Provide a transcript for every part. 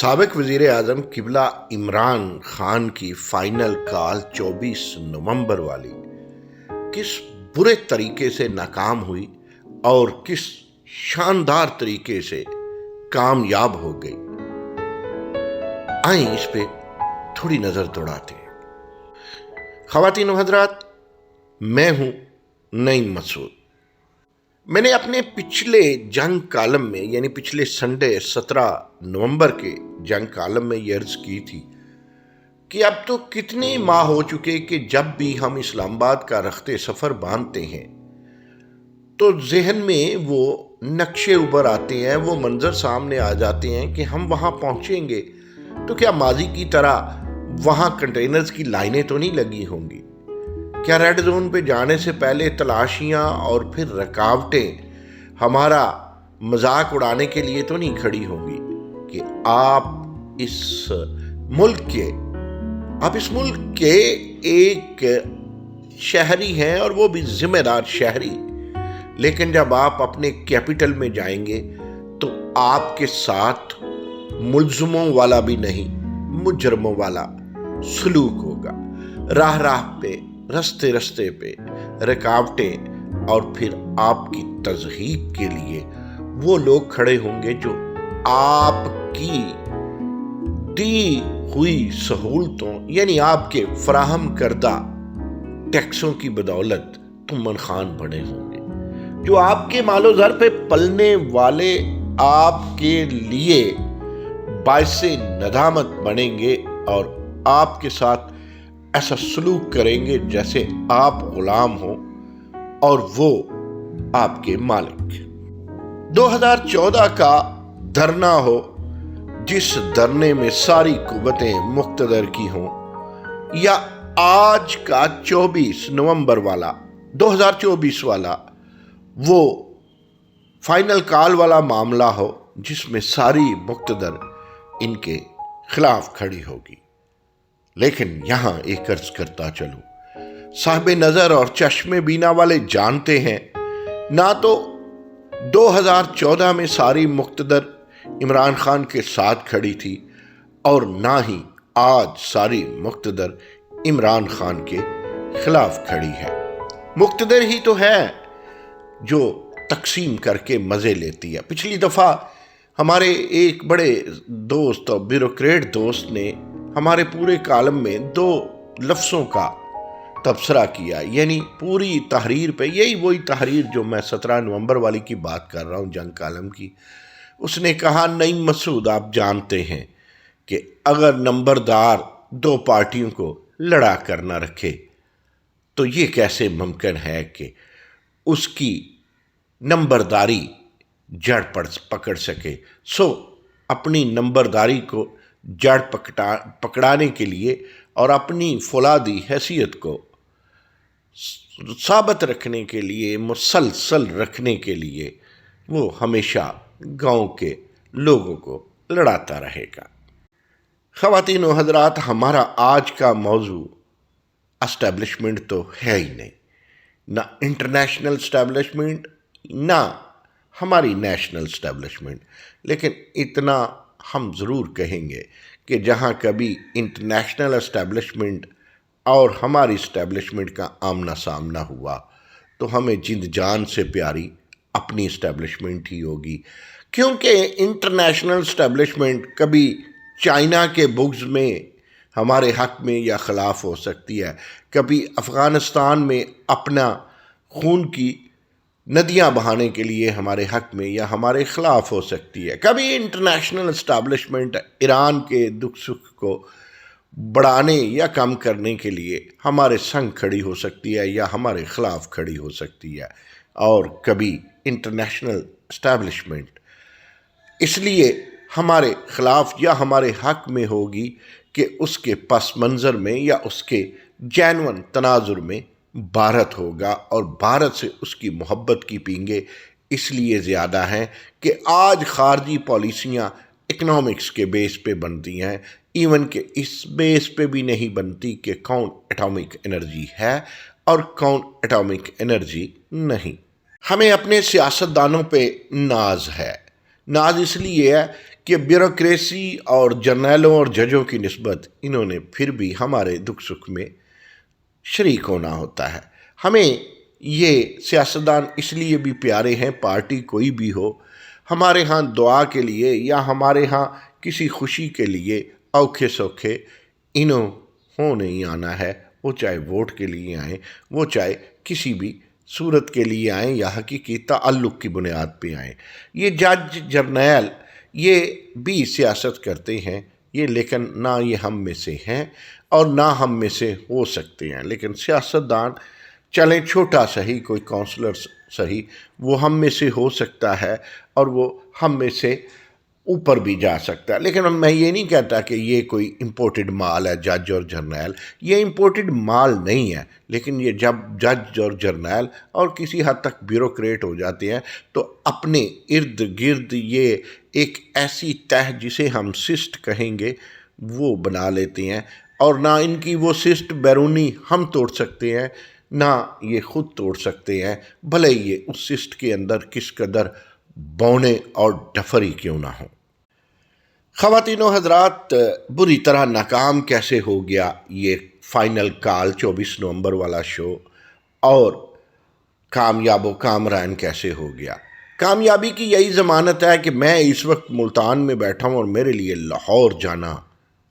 سابق وزیر اعظم قبلہ عمران خان کی فائنل کال 24 نومبر والی کس برے طریقے سے ناکام ہوئی اور کس شاندار طریقے سے کامیاب ہو گئی، آئیں اس پہ تھوڑی نظر دوڑاتے ہیں۔ خواتین و حضرات، میں ہوں نعیم مسعود۔ میں نے اپنے پچھلے جنگ کالم میں یعنی پچھلے سنڈے 17 نومبر کے جنگ کالم میں یہ عرض کی تھی کہ اب تو کتنے ماہ ہو چکے کہ جب بھی ہم اسلام آباد کا رخت سفر باندھتے ہیں تو ذہن میں وہ نقشے ابھر آتے ہیں، وہ منظر سامنے آ جاتے ہیں کہ ہم وہاں پہنچیں گے تو کیا ماضی کی طرح وہاں کنٹینرز کی لائنیں تو نہیں لگی ہوں گی؟ کیا ریڈ زون پہ جانے سے پہلے تلاشیاں اور پھر رکاوٹیں ہمارا مذاق اڑانے کے لیے تو نہیں کھڑی ہوں گی کہ آپ اس ملک کے ایک شہری ہیں اور وہ بھی ذمہ دار شہری، لیکن جب آپ اپنے کیپٹل میں جائیں گے تو آپ کے ساتھ ملزموں والا بھی نہیں، مجرموں والا سلوک ہوگا۔ راہ پہ، رستے پہ رکاوٹیں اور پھر آپ کی تضحیک کے لیے وہ لوگ کھڑے ہوں گے جو آپ کی دی ہوئی سہولتوں یعنی آپ کے فراہم کردہ ٹیکسوں کی بدولت تمن خان بنے ہوں گے، جو آپ کے مال و زر پہ پلنے والے آپ کے لیے باعث ندامت بنیں گے اور آپ کے ساتھ ایسا سلوک کریں گے جیسے آپ غلام ہوں اور وہ آپ کے مالک۔ 2014 کا دھرنا ہو جس دھرنے میں ساری قوتیں مقتدر کی ہوں، یا آج کا 24 نومبر والا 2024 والا وہ فائنل کال والا معاملہ ہو جس میں ساری مقتدر ان کے خلاف کھڑی ہوگی، لیکن یہاں ایک عرض کرتا چلوں، صاحب نظر اور چشم بینا والے جانتے ہیں نہ تو 2014 میں ساری مقتدر عمران خان کے ساتھ کھڑی تھی اور نہ ہی آج ساری مقتدر عمران خان کے خلاف کھڑی ہے۔ مقتدر ہی تو ہے جو تقسیم کر کے مزے لیتی ہے۔ پچھلی دفعہ ہمارے ایک بڑے دوست اور بیوروکریٹ دوست نے ہمارے پورے کالم میں 2 لفظوں کا تبصرہ کیا، یعنی پوری تحریر پہ، یہی وہی تحریر جو میں 17 نومبر والی کی بات کر رہا ہوں جنگ کالم کی۔ اس نے کہا، نعیم مسعود، آپ جانتے ہیں کہ اگر نمبردار 2 پارٹیوں کو لڑا کر نہ رکھے تو یہ کیسے ممکن ہے کہ اس کی نمبرداری جڑ پکڑ سکے۔ سو اپنی نمبرداری کو جڑ پکڑانے کے لیے اور اپنی فولادی حیثیت کو ثابت رکھنے کے لیے، مسلسل رکھنے کے لیے وہ ہمیشہ گاؤں کے لوگوں کو لڑاتا رہے گا۔ خواتین و حضرات، ہمارا آج کا موضوع اسٹیبلشمنٹ تو ہے ہی نہیں، نہ انٹرنیشنل اسٹیبلشمنٹ نہ ہماری نیشنل اسٹیبلشمنٹ، لیکن اتنا ہم ضرور کہیں گے کہ جہاں کبھی انٹرنیشنل اسٹیبلشمنٹ اور ہماری اسٹیبلشمنٹ کا آمنا سامنا ہوا تو ہمیں جند جان سے پیاری اپنی اسٹیبلشمنٹ ہی ہوگی، کیونکہ انٹرنیشنل اسٹیبلشمنٹ کبھی چائنا کے بغض میں ہمارے حق میں یا خلاف ہو سکتی ہے، کبھی افغانستان میں اپنا خون کی ندیاں بہانے کے لیے ہمارے حق میں یا ہمارے خلاف ہو سکتی ہے، کبھی انٹرنیشنل اسٹیبلشمنٹ ایران کے دکھ سکھ کو بڑھانے یا کم کرنے کے لیے ہمارے سنگ کھڑی ہو سکتی ہے یا ہمارے خلاف کھڑی ہو سکتی ہے، اور کبھی انٹرنیشنل اسٹیبلشمنٹ اس لیے ہمارے خلاف یا ہمارے حق میں ہوگی کہ اس کے پس منظر میں یا اس کے جینون تناظر میں بھارت ہوگا، اور بھارت سے اس کی محبت کی پینگیں اس لیے زیادہ ہیں کہ آج خارجی پالیسیاں اکنامکس کے بیس پہ بنتی ہیں، ایون کہ اس بیس پہ بھی نہیں بنتی کہ کون ایٹامک انرجی ہے اور کون ایٹامک انرجی نہیں۔ ہمیں اپنے سیاستدانوں پہ ناز ہے ناز اس لیے ہے کہ بیوروکریسی اور جرنیلوں اور ججوں کی نسبت انہوں نے پھر بھی ہمارے دکھ سکھ میں شریک ہونا ہوتا ہے۔ ہمیں یہ سیاستدان اس لیے بھی پیارے ہیں، پارٹی کوئی بھی ہو، ہمارے ہاں دعا کے لیے یا ہمارے ہاں کسی خوشی کے لیے اوکھے سوکھے انہوں ہو نہیں آنا ہے، وہ چاہے ووٹ کے لیے آئیں، وہ چاہے کسی بھی صورت کے لیے آئیں یا حقیقی تعلق کی بنیاد پہ آئیں۔ یہ جج جرنیل یہ بھی سیاست کرتے ہیں، یہ لیکن نہ یہ ہم میں سے ہیں اور نہ ہم میں سے ہو سکتے ہیں، لیکن سیاستدان چلیں چھوٹا سہی کوئی کونسلر سہی وہ ہم میں سے ہو سکتا ہے اور وہ ہم میں سے اوپر بھی جا سکتا ہے، لیکن میں یہ نہیں کہتا کہ یہ کوئی امپورٹڈ مال ہے جج اور جرنیل، یہ امپورٹڈ مال نہیں ہے، لیکن یہ جب جج اور جرنیل اور کسی حد تک بیوروکریٹ ہو جاتے ہیں تو اپنے ارد گرد یہ ایک ایسی تہ جسے ہم سسٹ کہیں گے وہ بنا لیتے ہیں، اور نہ ان کی وہ سسٹ بیرونی ہم توڑ سکتے ہیں نہ یہ خود توڑ سکتے ہیں، بھلے یہ اس سسٹ کے اندر کس قدر بونے اور ڈفری کیوں نہ ہوں۔ خواتین و حضرات، بری طرح ناکام کیسے ہو گیا یہ فائنل کال 24 نومبر والا شو، اور کامیاب و کامران کیسے ہو گیا؟ کامیابی کی یہی ضمانت ہے کہ میں اس وقت ملتان میں بیٹھا ہوں اور میرے لیے لاہور جانا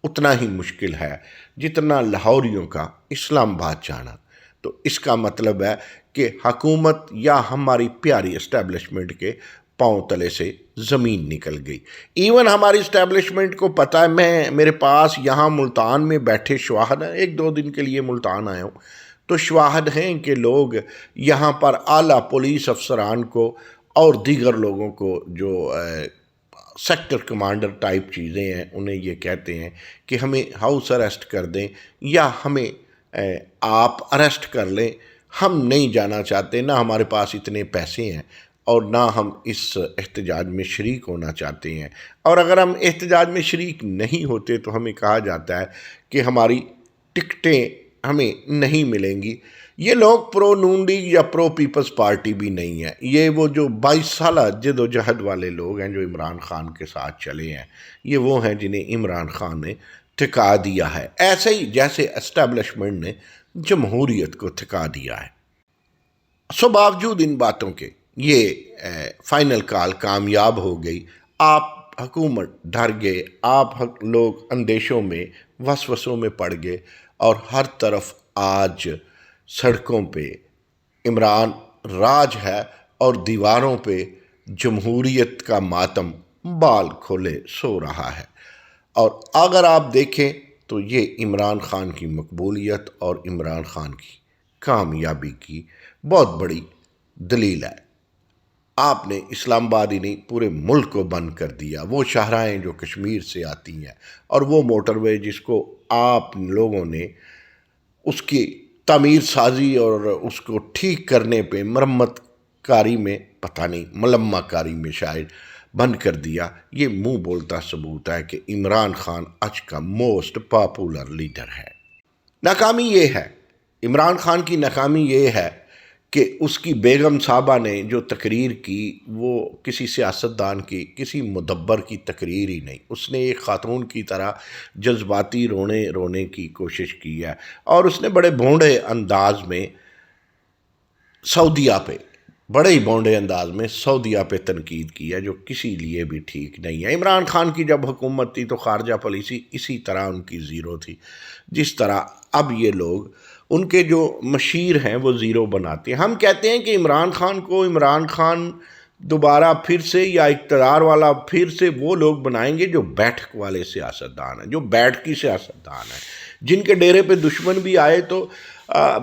اتنا ہی مشکل ہے جتنا لاہوریوں کا اسلام آباد جانا۔ تو اس کا مطلب ہے کہ حکومت یا ہماری پیاری اسٹیبلشمنٹ کے پاؤں تلے سے زمین نکل گئی۔ ایون ہماری اسٹیبلشمنٹ کو پتہ ہے، میرے پاس یہاں ملتان میں بیٹھے شواہد ہیں، 1-2 دن کے لیے ملتان آیا ہوں تو شواہد ہیں کہ لوگ یہاں پر اعلیٰ پولیس افسران کو اور دیگر لوگوں کو جو سیکٹر کمانڈر ٹائپ چیزیں ہیں انہیں یہ کہتے ہیں کہ ہمیں ہاؤس اریسٹ کر دیں یا ہمیں آپ اریسٹ کر لیں، ہم نہیں جانا چاہتے، نہ ہمارے پاس اتنے پیسے ہیں اور نہ ہم اس احتجاج میں شریک ہونا چاہتے ہیں، اور اگر ہم احتجاج میں شریک نہیں ہوتے تو ہمیں کہا جاتا ہے کہ ہماری ٹکٹیں ہمیں نہیں ملیں گی۔ یہ لوگ پرو نون لیگ یا پرو پیپلز پارٹی بھی نہیں ہیں، یہ وہ جو 22 سالہ جد و جہد والے لوگ ہیں جو عمران خان کے ساتھ چلے ہیں، یہ وہ ہیں جنہیں عمران خان نے تھکا دیا ہے، ایسے ہی جیسے اسٹیبلشمنٹ نے جمہوریت کو تھکا دیا ہے۔ سو باوجود ان باتوں کے یہ فائنل کال کامیاب ہو گئی، آپ حکومت ڈر گئے، آپ لوگ اندیشوں میں وسوسوں میں پڑ گئے، اور ہر طرف آج سڑکوں پہ عمران راج ہے اور دیواروں پہ جمہوریت کا ماتم بال کھولے سو رہا ہے۔ اور اگر آپ دیکھیں تو یہ عمران خان کی مقبولیت اور عمران خان کی کامیابی کی بہت بڑی دلیل ہے۔ آپ نے اسلام آباد ہی نہیں پورے ملک کو بند کر دیا، وہ شاہراہیں جو کشمیر سے آتی ہیں اور وہ موٹر وے جس کو آپ لوگوں نے اس کی تعمیر سازی اور اس کو ٹھیک کرنے پہ مرمت کاری میں پتہ نہیں ملمہ کاری میں شاید بند کر دیا، یہ منہ بولتا ثبوت ہے کہ عمران خان آج کا موسٹ پاپولر لیڈر ہے۔ ناکامی یہ ہے، عمران خان کی ناکامی یہ ہے کہ اس کی بیگم صاحبہ نے جو تقریر کی وہ کسی سیاستدان کی، کسی مدبر کی تقریر ہی نہیں، اس نے ایک خاتون کی طرح جذباتی رونے کی کوشش کی ہے، اور اس نے بڑے بھونڈے انداز میں سعودیہ پہ تنقید کی ہے، جو کسی لیے بھی ٹھیک نہیں ہے۔ عمران خان کی جب حکومت تھی تو خارجہ پالیسی اسی طرح ان کی زیرو تھی، جس طرح اب یہ لوگ ان کے جو مشیر ہیں وہ زیرو بناتے ہیں۔ ہم کہتے ہیں کہ عمران خان دوبارہ پھر سے یا اقتدار والا پھر سے وہ لوگ بنائیں گے جو بیٹھک والے سیاستدان ہیں، جو بیٹھ کی سیاستدان ہیں، جن کے ڈیرے پہ دشمن بھی آئے تو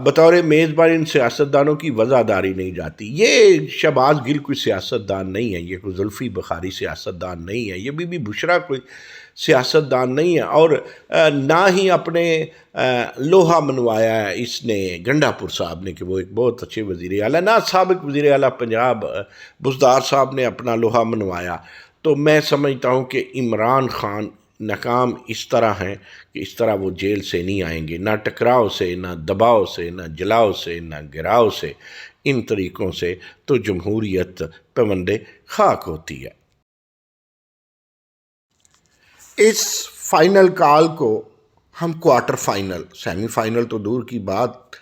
بطور میزبان ان سیاستدانوں کی وزاداری نہیں جاتی۔ یہ شہباز گل کوئی سیاستدان نہیں ہے، یہ کوئی زلفی بخاری سیاستدان نہیں ہے، یہ بی بی بشرا کوئی سیاستدان نہیں ہے، اور نہ ہی اپنے لوہا منوایا ہے اس نے گنڈا پور صاحب نے کہ وہ ایک بہت اچھے وزیر اعلیٰ، نہ سابق وزیر اعلیٰ پنجاب بزدار صاحب نے اپنا لوہا منوایا۔ تو میں سمجھتا ہوں کہ عمران خان ناکام اس طرح ہیں کہ اس طرح وہ جیل سے نہیں آئیں گے، نہ ٹکراؤ سے، نہ دباؤ سے، نہ جلاؤ سے، نہ گراؤ سے، ان طریقوں سے تو جمہوریت پوندے خاک ہوتی ہے۔ اس فائنل کال کو ہم کوارٹر فائنل، سیمی فائنل تو دور کی بات،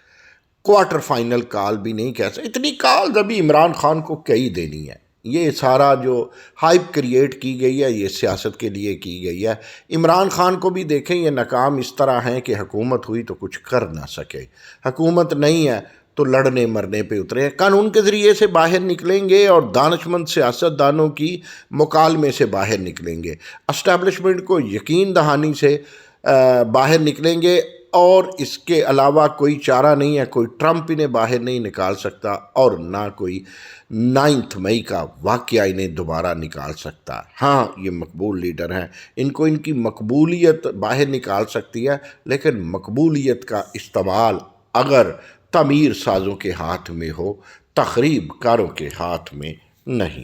کوارٹر فائنل کال بھی نہیں کہہ سکتے. اتنی کال ابھی عمران خان کو کئی دینی ہے. یہ سارا جو ہائپ کریٹ کی گئی ہے یہ سیاست کے لیے کی گئی ہے. عمران خان کو بھی دیکھیں، یہ ناکام اس طرح ہیں کہ حکومت ہوئی تو کچھ کر نہ سکے، حکومت نہیں ہے تو لڑنے مرنے پہ اترے. قانون کے ذریعے سے باہر نکلیں گے اور دانشمند سیاست دانوں کی مکالمے سے باہر نکلیں گے، اسٹیبلشمنٹ کو یقین دہانی سے باہر نکلیں گے، اور اس کے علاوہ کوئی چارہ نہیں ہے. کوئی ٹرمپ انہیں باہر نہیں نکال سکتا، اور نہ کوئی 9 مئی کا واقعہ انہیں دوبارہ نکال سکتا. ہاں یہ مقبول لیڈر ہیں، ان کو ان کی مقبولیت باہر نکال سکتی ہے، لیکن مقبولیت کا استعمال اگر تعمیر سازوں کے ہاتھ میں ہو، تخریب کاروں کے ہاتھ میں نہیں.